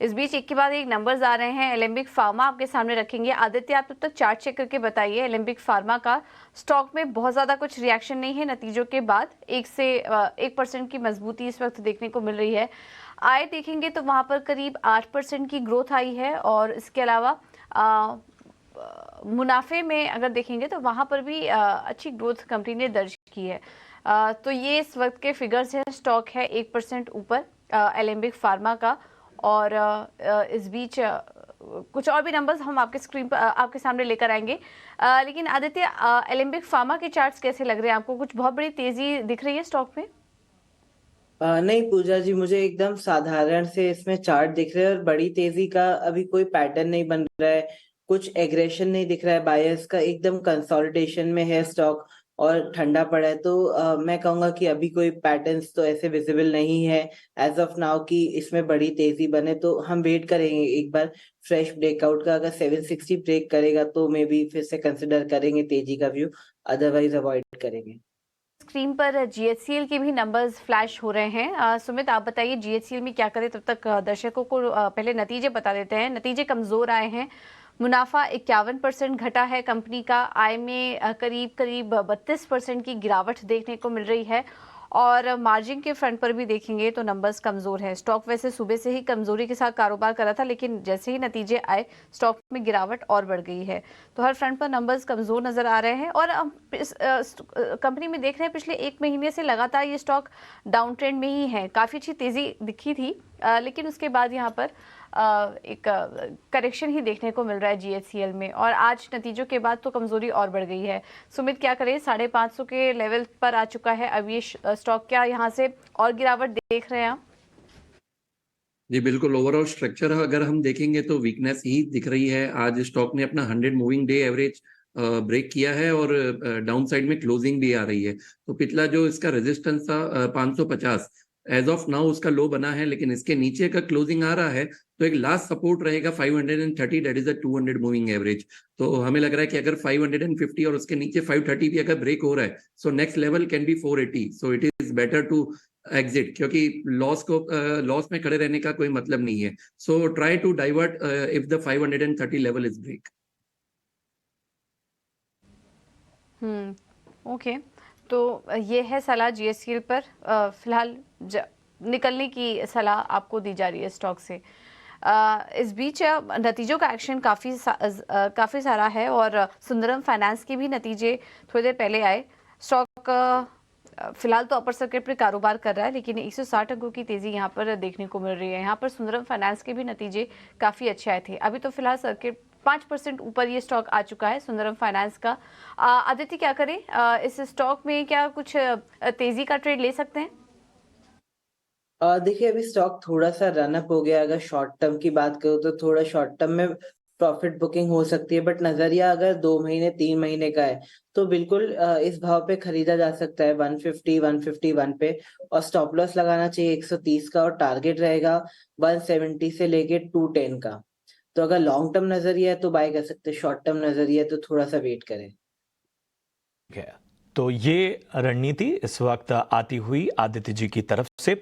इस बीच एक के बाद एक नंबर्स आ रहे हैं। एलेंबिक फार्मा आपके सामने रखेंगे। आदित्य, आप तब तक चार्ट चेक करके बताइए। एलेंबिक फार्मा का स्टॉक में बहुत ज़्यादा कुछ रिएक्शन नहीं है नतीजों के बाद। 1% की मजबूती इस वक्त देखने को मिल रही है। आय देखेंगे तो वहाँ पर करीब 8% की ग्रोथ आई है और इसके अलावा मुनाफे में अगर देखेंगे तो वहाँ पर भी अच्छी ग्रोथ कंपनी ने दर्ज की है। तो ये इस वक्त के फिगर्स हैं। स्टॉक है 1% ऊपर एलेंबिक फार्मा का। और इस बीच कुछ और भी नंबर्स हम आपके स्क्रीन पर आपके सामने लेकर आएंगे। लेकिन आदित्य, एलेंबिक फार्मा के चार्ट्स कैसे लग रहे हैं आपको? कुछ बहुत बड़ी तेजी दिख रही है स्टॉक में? नहीं पूजा जी, मुझे एकदम साधारण से इसमें चार्ट दिख रहे हैं और बड़ी तेजी का अभी कोई पैटर्न नहीं बन रहा है। कुछ एग्रेशन नहीं दिख रहा है बायर्स का, एकदम कंसोलिडेशन में है स्टॉक और ठंडा पड़ा है। तो मैं कहूंगा कि अभी कोई पैटर्न्स तो ऐसे विजिबल नहीं है एज ऑफ नाउ कि इसमें बड़ी तेजी बने। तो हम वेट करेंगे एक बार फ्रेश ब्रेकआउट का। अगर 760 ब्रेक करेगा तो मे बी फिर से कंसिडर करेंगे तेजी का व्यू, अदरवाइज अवॉइड करेंगे। स्क्रीन पर जीएचसीएल के भी नंबर्स फ्लैश हो रहे हैं। सुमित, आप बताइए जीएचसीएल में क्या करें? तब तक दर्शकों को पहले नतीजे बता देते हैं। नतीजे कमजोर आए हैं। मुनाफा 51% घटा है कंपनी का। आय में करीब करीब 32% की गिरावट देखने को मिल रही है। और मार्जिन के फ्रंट पर भी देखेंगे तो नंबर्स कमजोर है। स्टॉक वैसे सुबह से ही कमजोरी के साथ कारोबार कर रहा था, लेकिन जैसे ही नतीजे आए स्टॉक में गिरावट और बढ़ गई है। तो हर फ्रंट पर नंबर्स कमजोर नजर आ रहे हैं। और इस कंपनी में देख रहे हैं पिछले 1 महीने से लगातार ये स्टॉक डाउन ट्रेंड में ही है। काफी अच्छी तेजी दिखी थी, लेकिन उसके बाद यहाँ पर एक करेक्शन ही देखने को मिल रहा है जीएचसीएल में। और आज नतीजों के बाद तो कमजोरी और बढ़ गई है। सुमित, क्या करें? 550 के लेवल पर आ चुका है अब ये स्टॉक। क्या यहाँ से और गिरावट देख रहे हैं आप? जी बिल्कुल, ओवरऑल स्ट्रक्चर अगर हम देखेंगे तो वीकनेस ही दिख रही है। आज स्टॉक ने अपना 100 मूविंग डे एवरेज ब्रेक किया है और डाउन साइड में क्लोजिंग भी आ रही है। तो पिछला जो इसका रेजिस्टेंस था 550, एज ऑफ नाउ उसका लो बना है, लेकिन इसके नीचे का क्लोजिंग आ रहा है। तो एक लास्ट सपोर्ट रहेगा 530, that is a 200 moving average. तो हमें लग रहा है कि अगर 550 और उसके नीचे 530 भी अगर ब्रेक हो रहा है, so next level can be 480। So it is better to exit, क्योंकि लॉस में खड़े रहने का कोई मतलब नहीं है। So try to divert if the 530 level is break. Okay. तो ये है सलाह जीएससीएल पर। फिलहाल निकलने की सलाह आपको दी जा रही है स्टॉक से। इस बीच नतीजों का एक्शन काफ़ी सारा है और सुंदरम फाइनेंस के भी नतीजे थोड़ी देर पहले आए। स्टॉक फिलहाल तो अपर सर्किट पर कारोबार कर रहा है, लेकिन 160 अंकों की तेजी यहाँ पर देखने को मिल रही है। यहाँ पर सुंदरम फाइनेंस के भी नतीजे काफ़ी अच्छे आए थे। अभी तो फिलहाल सर्किट 5% ऊपर ये स्टॉक आ चुका है सुंदरम फाइनेंस का। आदित्य, क्या करें? इस स्टॉक में क्या कुछ तेजी का ट्रेड ले सकते हैं? देखिए, अभी स्टॉक थोड़ा सा रनअप हो गया। अगर शॉर्ट टर्म की बात करूँ तो थोड़ा शॉर्ट टर्म में प्रॉफिट बुकिंग हो सकती है, बट नजरिया अगर 2 महीने 3 महीने का है तो बिल्कुल इस भाव पे खरीदा जा सकता है 150 151 पे। और स्टॉप लॉस लगाना चाहिए 130 का और टारगेट रहेगा 170 से लेके 210 का। तो अगर लॉन्ग टर्म नजरिया है तो बाय कर सकते हैं, शॉर्ट टर्म नजरिया है तो थोड़ा सा वेट करें। है। तो ये रणनीति इस वक्त आती हुई आदित्य जी की तरफ से।